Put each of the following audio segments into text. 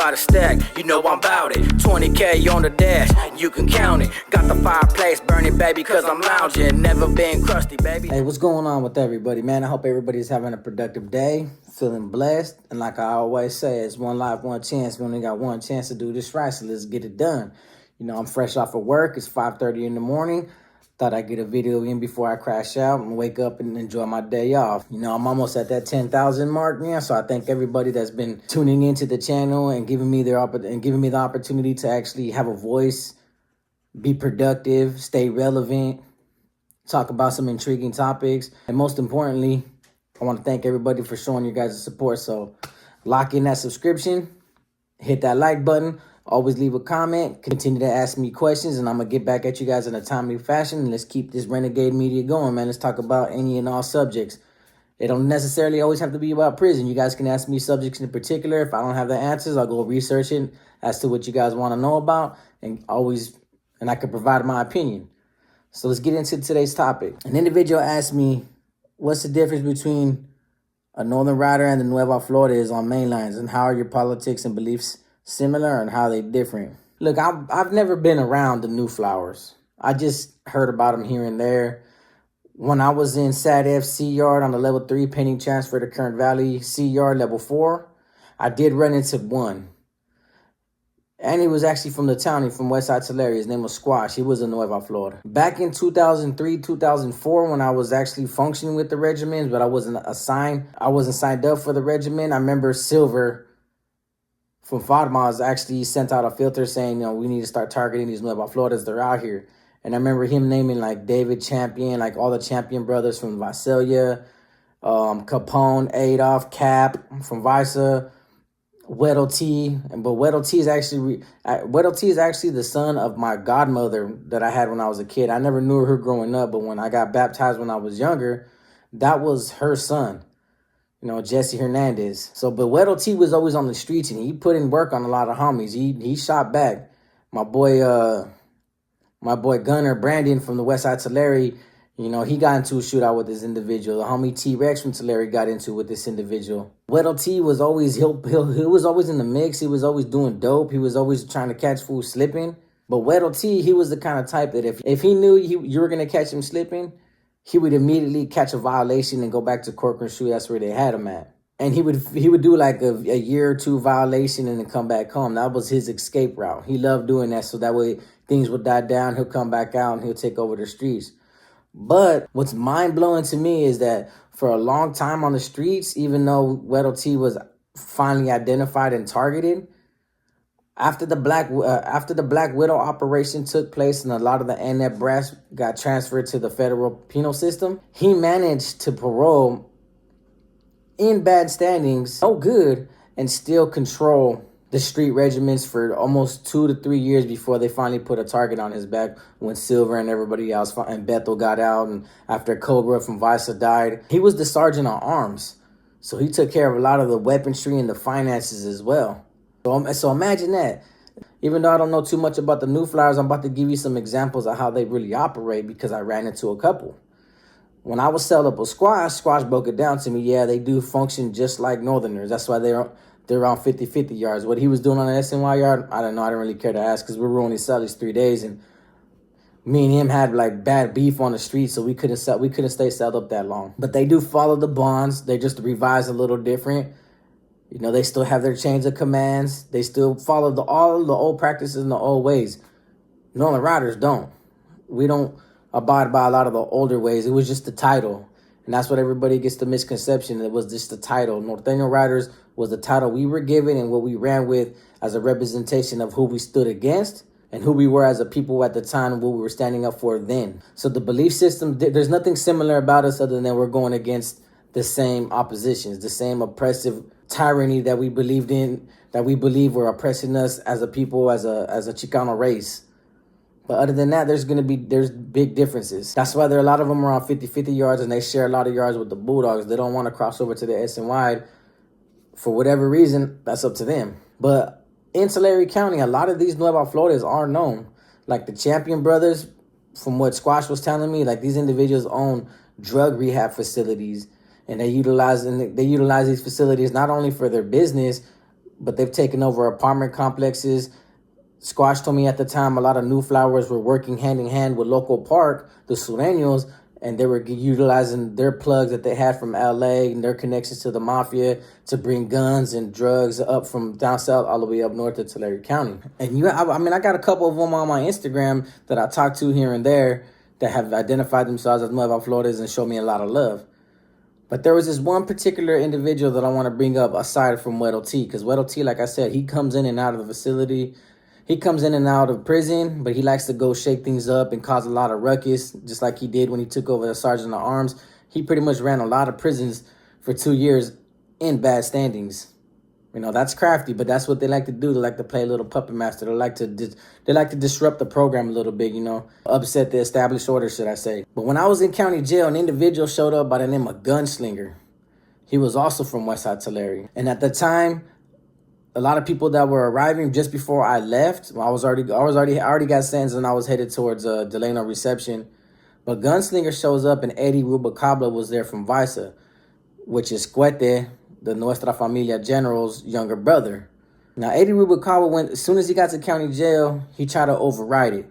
by the stack, you know I'm bout it. 20K on the dash, you can count it. Got the fireplace burning, baby, cause I'm lounging. Never been crusty, baby. Hey, what's going on with everybody, man? I hope everybody's having a productive day, feeling blessed. And like I always say, it's one life, one chance. We only got one chance to do this right, so let's get it done. You know, I'm fresh off of work. It's 5:30 in the morning. Thought I'd get a video in before I crash out and wake up and enjoy my day off. You know, I'm almost at that 10,000 mark now, so I thank everybody that's been tuning into the channel and giving me the opportunity to actually have a voice, be productive, stay relevant, talk about some intriguing topics. And most importantly, I want to thank everybody for showing you guys' support. So lock in that subscription, hit that like button, always leave a comment, continue to ask me questions, and I'm going to get back at you guys in a timely fashion. And let's keep this renegade media going, man. Let's talk about any and all subjects. It don't necessarily always have to be about prison. You guys can ask me subjects in particular. If I don't have the answers, I'll go research it as to what you guys want to know about, and I can provide my opinion. So let's get into today's topic. An individual asked me, what's the difference between a Northern Rider and the Nueva Floridas on main lines, and how are your politics and beliefs similar and how they different? Look, I've never been around the New Flowers. I just heard about them here and there. When I was in SADF C Yard on the level 3 pending transfer to Kern Valley C Yard level 4, I did run into one. And he was actually from the town, from Westside Tulare. His name was Squash. He was in Nueva Florida. Back in 2003, 2004, when I was actually functioning with the regiment, but I wasn't signed up for the regiment. I remember Silver from Fatma actually sent out a filter saying, you know, we need to start targeting these Nueva Floridas. They're out here. And I remember him naming like David Champion, like all the Champion brothers from Visalia, Capone, Adolf, Cap from Visa, Weddle T. But Weddle T is actually the son of my godmother that I had when I was a kid. I never knew her growing up, but when I got baptized when I was younger, that was her son. You know, Jesse Hernandez. So, but Weddle T was always on the streets, and he put in work on a lot of homies. He shot back. My boy Gunner Brandon from the Westside Tulare, you know, he got into a shootout with this individual. The homie T-Rex from Tulare got into with this individual. Weddle T was always, he was always in the mix. He was always doing dope. He was always trying to catch food slipping. But Weddle T, he was the kind of type that if he knew you were going to catch him slipping, he would immediately catch a violation and go back to Corcoran Shoe. That's where they had him at. And he would do like a year or two violation and then come back home. That was his escape route. He loved doing that, so that way things would die down. He'll come back out and he'll take over the streets. But what's mind-blowing to me is that for a long time on the streets, even though Weddle T was finally identified and targeted, after the Black Widow operation took place and a lot of the NF brass got transferred to the federal penal system, he managed to parole in bad standings, no good, and still control the street regiments for almost 2 to 3 years before they finally put a target on his back when Silver and everybody else and Bethel got out, and after Cobra from Visa died. He was the sergeant on arms, so he took care of a lot of the weaponry and the finances as well. So imagine that. Even though I don't know too much about the New Flowers, I'm about to give you some examples of how they really operate because I ran into a couple. When I was set up with Squash broke it down to me. Yeah, they do function just like Northerners. That's why they're around 50-50 yards. What he was doing on the SNY yard, I don't know. I didn't really care to ask because we were only selling 3 days, and me and him had like bad beef on the street, so we couldn't stay set up that long. But they do follow the bonds. They just revise a little different. You know, they still have their chains of commands. They still follow all the old practices and the old ways. Northern Riders don't. We don't abide by a lot of the older ways. It was just the title. And that's what everybody gets the misconception. It was just the title. Northern Riders was the title we were given and what we ran with as a representation of who we stood against and who we were as a people at the time and what we were standing up for then. So the belief system, there's nothing similar about us other than we're going against the same oppositions, the same oppressive tyranny that we believed in, that we believe were oppressing us as a people, as a Chicano race. But other than that, there's big differences. That's why there are a lot of them around 50-50 yards, and they share a lot of yards with the Bulldogs. They don't want to cross over to the SNY for whatever reason. That's up to them. But in Tulare County, a lot of these Nueva Floridas are known. Like the Champion brothers, from what Squash was telling me, like these individuals own drug rehab facilities, and they utilize these facilities not only for their business, but they've taken over apartment complexes. Squash told me at the time a lot of New Flowers were working hand in hand with local park, the Sureños, and they were utilizing their plugs that they had from LA and their connections to the mafia to bring guns and drugs up from down south all the way up north to Tulare County. And I got a couple of them on my Instagram that I talk to here and there that have identified themselves as Nueva Flores and show me a lot of love. But there was this one particular individual that I want to bring up aside from Weddle T, because Weddle T, like I said, he comes in and out of the facility. He comes in and out of prison, but he likes to go shake things up and cause a lot of ruckus, just like he did when he took over the Sergeant at Arms. He pretty much ran a lot of prisons for 2 years in bad standings. You know, that's crafty, but that's what they like to do. They like to play a little puppet master. They like to disrupt the program a little bit, you know, upset the established order, should I say. But when I was in county jail, an individual showed up by the name of Gunslinger. He was also from Westside Tulare. And at the time, a lot of people that were arriving just before I left, I already got sentenced and I was headed towards Delano reception. But Gunslinger shows up and Eddie Rubacabla was there from Visa, which is Cuete, the Nuestra Familia General's younger brother. Now, Eddie Rubacabla as soon as he got to county jail, he tried to override it.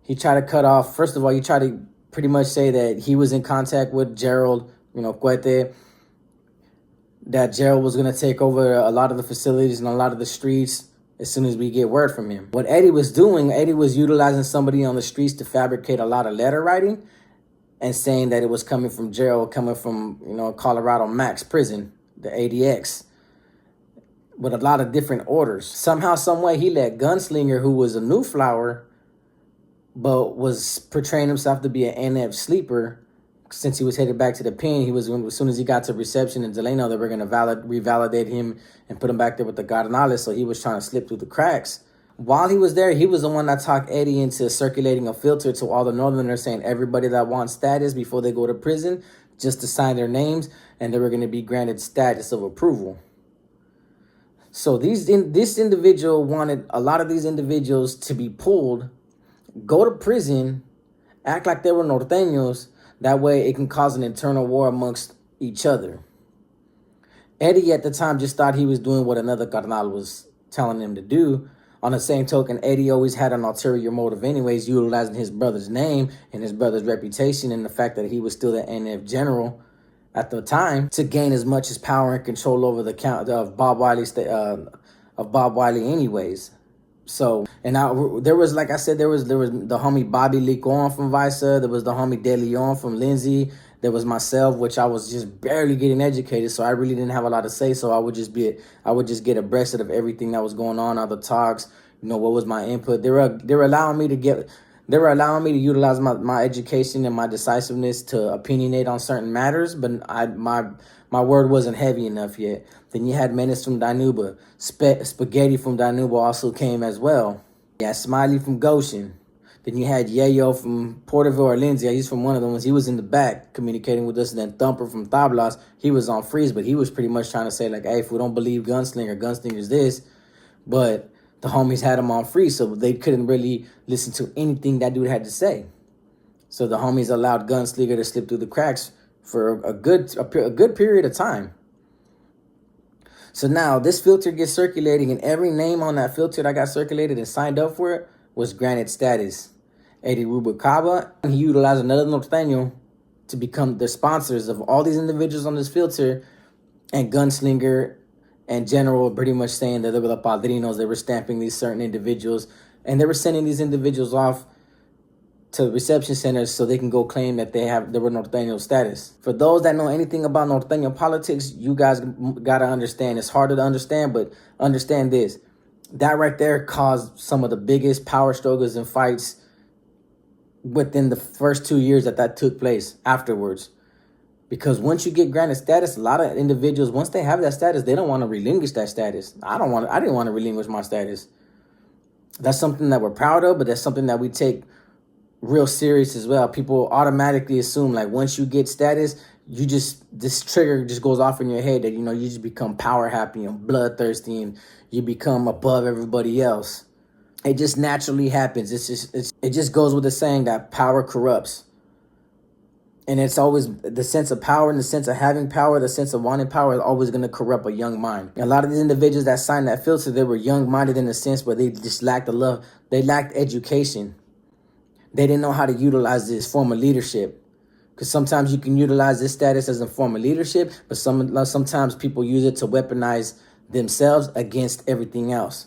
He tried to cut off, first of all, he tried to pretty much say that he was in contact with Gerald, Cuete, that Gerald was going to take over a lot of the facilities and a lot of the streets as soon as we get word from him. What Eddie was doing, Eddie was utilizing somebody on the streets to fabricate a lot of letter writing and saying that it was coming from Gerald, coming from, Colorado Max prison, the ADX, with a lot of different orders. Somehow, some way, he let Gunslinger, who was a New Flower, but was portraying himself to be an NF sleeper. Since he was headed back to the pen, as soon as he got to reception in Delano, they were going to revalidate him and put him back there with the Cardenales, so he was trying to slip through the cracks. While he was there, he was the one that talked Eddie into circulating a filter to all the Northerners saying everybody that wants status before they go to prison, just to sign their names, and they were going to be granted status of approval. So this individual wanted a lot of these individuals to be pulled, go to prison, act like they were Norteños. That way it can cause an internal war amongst each other. Eddie at the time just thought he was doing what another carnal was telling him to do. On the same token, Eddie always had an ulterior motive anyways, utilizing his brother's name and his brother's reputation and the fact that he was still the NF general at the time to gain as much as power and control over the count of Bob Wiley anyways. So, and there was, like I said, there was the homie Bobby Licon from Visa. There was the homie De Leon from Lindsay. There was myself, which I was just barely getting educated, so I really didn't have a lot to say. So I would just get abreast of everything that was going on, all the talks. What was my input? They were allowing me to utilize my education and my decisiveness to opinionate on certain matters, but my word wasn't heavy enough yet. Then you had Menace from Danuba. Spaghetti from Danuba also came as well. You had Smiley from Goshen. Then you had Yayo from Porterville or Lindsay. He's from one of the ones. He was in the back communicating with us. And then Thumper from Tablas, he was on freeze, but he was pretty much trying to say, like, hey, if we don't believe Gunslinger's this. But the homies had him on freeze, so they couldn't really listen to anything that dude had to say. So the homies allowed Gunslinger to slip through the cracks for a good period of time. So now this filter gets circulating, and every name on that filter that got circulated and signed up for it was granted status. Eddie Rubalcaba, he utilized another Norteño to become the sponsors of all these individuals on this filter, and Gunslinger and General were pretty much saying that they were the padrinos. They were stamping these certain individuals, and they were sending these individuals off to reception centers so they can go claim that they were Norteño status. For those that know anything about Norteño politics, you guys gotta understand. It's harder to understand, but understand this. That right there caused some of the biggest power struggles and fights within the first 2 years that took place afterwards. Because once you get granted status, a lot of individuals, once they have that status, they don't want to relinquish that status. I didn't want to relinquish my status. That's something that we're proud of, but that's something that we take real serious as well. People automatically assume, like, once you get status, this trigger just goes off in your head that, you just become power happy and bloodthirsty and you become above everybody else. It just naturally happens. It just goes with the saying that power corrupts. And it's always the sense of power and the sense of having power, the sense of wanting power is always going to corrupt a young mind. And a lot of these individuals that signed that filter, they were young-minded in a sense, but they just lacked the love. They lacked education. They didn't know how to utilize this form of leadership. Because sometimes you can utilize this status as a form of leadership, but sometimes people use it to weaponize themselves against everything else,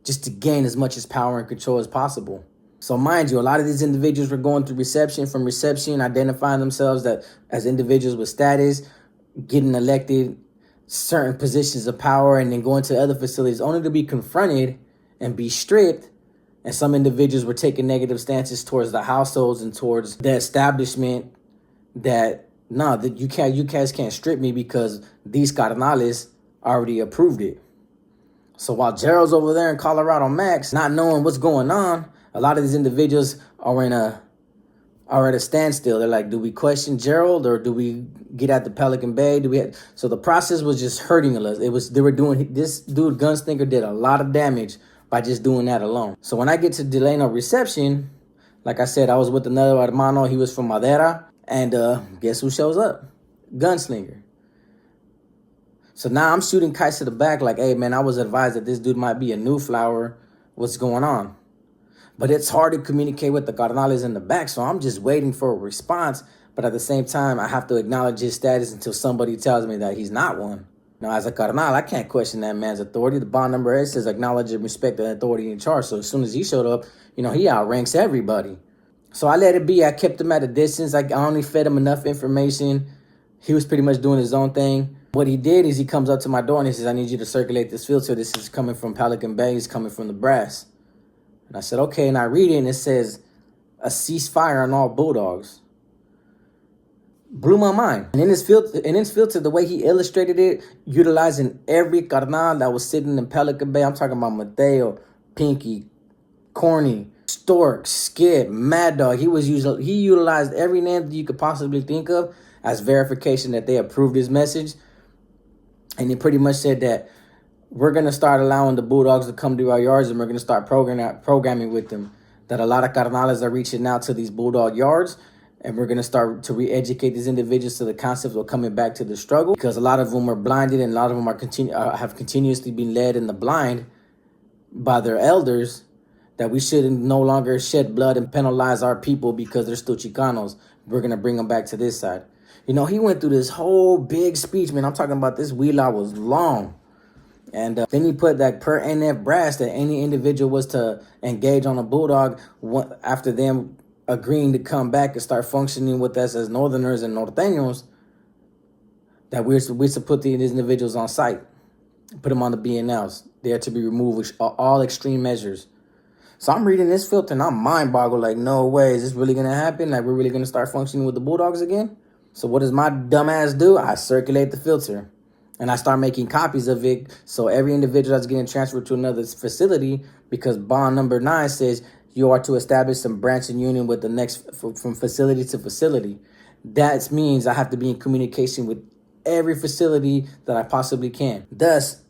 just to gain as much as power and control as possible. So mind you, a lot of these individuals were going through from reception, identifying themselves that as individuals with status, getting elected certain positions of power, and then going to other facilities only to be confronted and be stripped. And some individuals were taking negative stances towards the households and towards the establishment that, no, that you guys can't strip me because these carnales already approved it. So while Gerald's over there in Colorado Max, not knowing what's going on, a lot of these individuals are at a standstill. They're like, do we question Gerald or do we get at the Pelican Bay? So the process was just hurting us. This dude Gunslinger did a lot of damage by just doing that alone. So when I get to Delano reception, like I said, I was with another hermano. He was from Madera, and guess who shows up? Gunslinger. So now I'm shooting kites to the back like, hey, man, I was advised that this dude might be a new flower. What's going on? But it's hard to communicate with the carnales in the back, so I'm just waiting for a response. But at the same time, I have to acknowledge his status until somebody tells me that he's not one. Now, as a carnal, I can't question that man's authority. The bond number 8 says acknowledge and respect the authority in charge. So as soon as he showed up, he outranks everybody. So I let it be. I kept him at a distance. I only fed him enough information. He was pretty much doing his own thing. What he did is he comes up to my door and he says, I need you to circulate this filter. This is coming from Pelican Bay. It's coming from the brass. And I said, okay. And I read it and it says, a ceasefire on all bulldogs. Blew my mind. And in his filter, the way he illustrated it, utilizing every carnal that was sitting in Pelican Bay. I'm talking about Mateo, Pinky, Corny, Stork, Skip, Mad Dog. He utilized every name that you could possibly think of as verification that they approved his message. And he pretty much said that we're going to start allowing the bulldogs to come to our yards and we're going to start programming with them. That a lot of carnales are reaching out to these bulldog yards, and we're going to start to re-educate these individuals to the concept of coming back to the struggle, because a lot of them are blinded and a lot of them have continuously been led in the blind by their elders, that we shouldn't no longer shed blood and penalize our people because they're still Chicanos. We're going to bring them back to this side. He went through this whole big speech, man. I'm talking about this wheel was long. And then he put that per NF brass that any individual was to engage on a bulldog after them agreeing to come back and start functioning with us as Northerners and Norteños, that we're to put these individuals on site, put them on the BNLs. They are to be removed with all extreme measures. So I'm reading this filter and I'm mind boggled, like, no way, is this really going to happen? Like, we're really going to start functioning with the bulldogs again? So what does my dumb ass do? I circulate the filter. And I start making copies of it. So every individual that's getting transferred to another facility, because bond number 9 says you are to establish some branch and union with the next from facility to facility. That means I have to be in communication with every facility that I possibly can. Thus,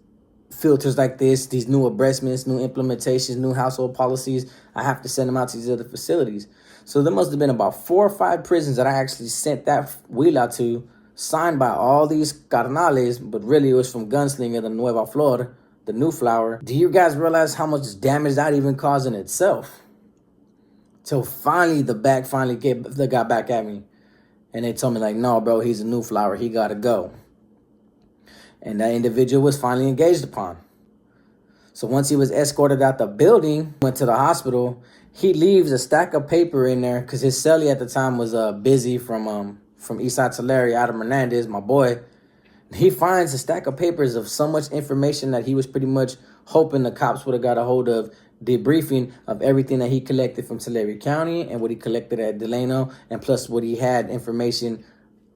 filters like this, these new abreastments, new implementations, new household policies, I have to send them out to these other facilities. So there must have been about 4 or 5 prisons that I actually sent that wheel out to, signed by all these carnales, but really it was from Gunslinger, the Nueva Flor, the new flower. Do you guys realize how much damage that even caused in itself? Till finally the back got back at me. And they told me, like, no, bro, he's a new flower. He got to go. And that individual was finally engaged upon. So once he was escorted out the building, went to the hospital, he leaves a stack of paper in there because his cellie at the time was busy from Eastside Tulare, Adam Hernandez, my boy. He finds a stack of papers of so much information that he was pretty much hoping the cops would have got a hold of, debriefing of everything that he collected from Tulare County and what he collected at Delano, and plus what he had information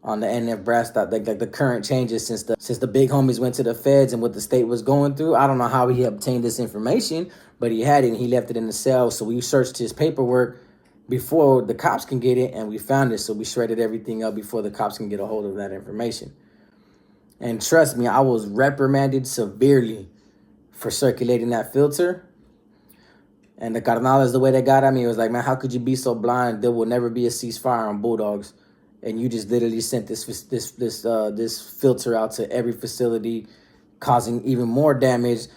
on the NF brass, the current changes since the big homies went to the feds and what the state was going through. I don't know how he obtained this information, but he had it and he left it in the cell. So we searched his paperwork before the cops can get it, and we found it. So we shredded everything up before the cops can get a hold of that information. And trust me, I was reprimanded severely for circulating that filter. And the carnales, the way they got at me, it was like, man, how could you be so blind? There will never be a ceasefire on bulldogs. and you just literally sent this filter out to every facility, causing even more damage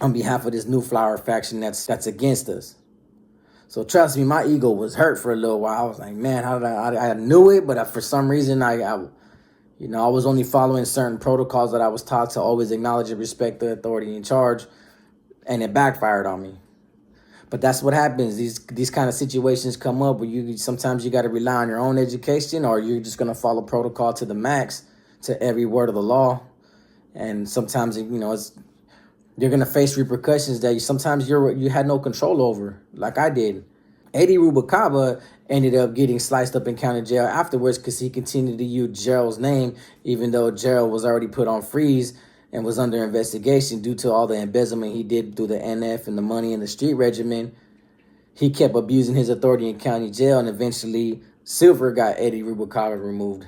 on behalf of this New Flower faction that's against us. So trust me, my ego was hurt for a little while. I was like, man, how did I knew it, but for some reason I was only following certain protocols that I was taught to always acknowledge and respect the authority in charge, and it backfired on me. But that's what happens. These kind of situations come up where sometimes you got to rely on your own education, or you're just going to follow protocol to the max, to every word of the law. And sometimes, you're going to face repercussions that sometimes you had no control over, like I did. Eddie Rubacaba ended up getting sliced up in county jail afterwards because he continued to use Gerald's name, even though Gerald was already put on freeze and was under investigation due to all the embezzlement he did through the NF and the money in the street regimen. He kept abusing his authority in county jail, and eventually Silver got Eddie Rubacaba removed.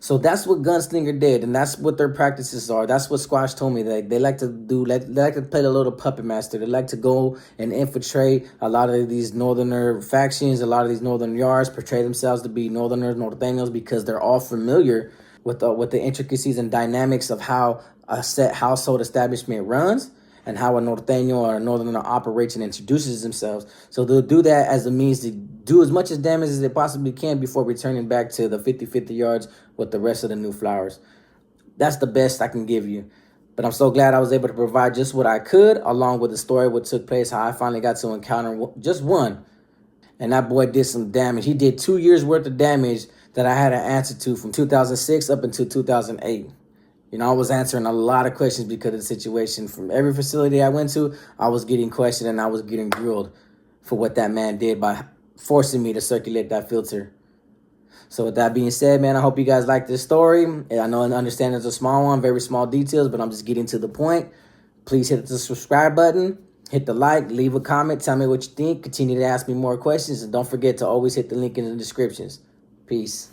So that's what Gunslinger did, and that's what their practices are. That's what Squash told me. They like to do. They like to play the little puppet master. They like to go and infiltrate a lot of these northerner factions, a lot of these northern yards, portray themselves to be northerners, norteños, because they're all familiar with the intricacies and dynamics of how a set household establishment runs and how a norteño or a northerner operates and introduces themselves. So they'll do that as a means to do as much as damage as they possibly can before returning back to the 50-50 yards with the rest of the New Flowers. That's the best I can give you. But I'm so glad I was able to provide just what I could, along with the story of what took place, how I finally got to encounter just one. And that boy did some damage. He did 2 years worth of damage that I had an answer to from 2006 up until 2008. I was answering a lot of questions because of the situation. From every facility I went to, I was getting questioned and I was getting grilled for what that man did by forcing me to circulate that filter. So with that being said, man, I hope you guys like this story. I know and understand it's a small one, very small details, but I'm just getting to the point. Please hit the subscribe button, hit the like, leave a comment, tell me what you think, continue to ask me more questions, and don't forget to always hit the link in the descriptions. Peace.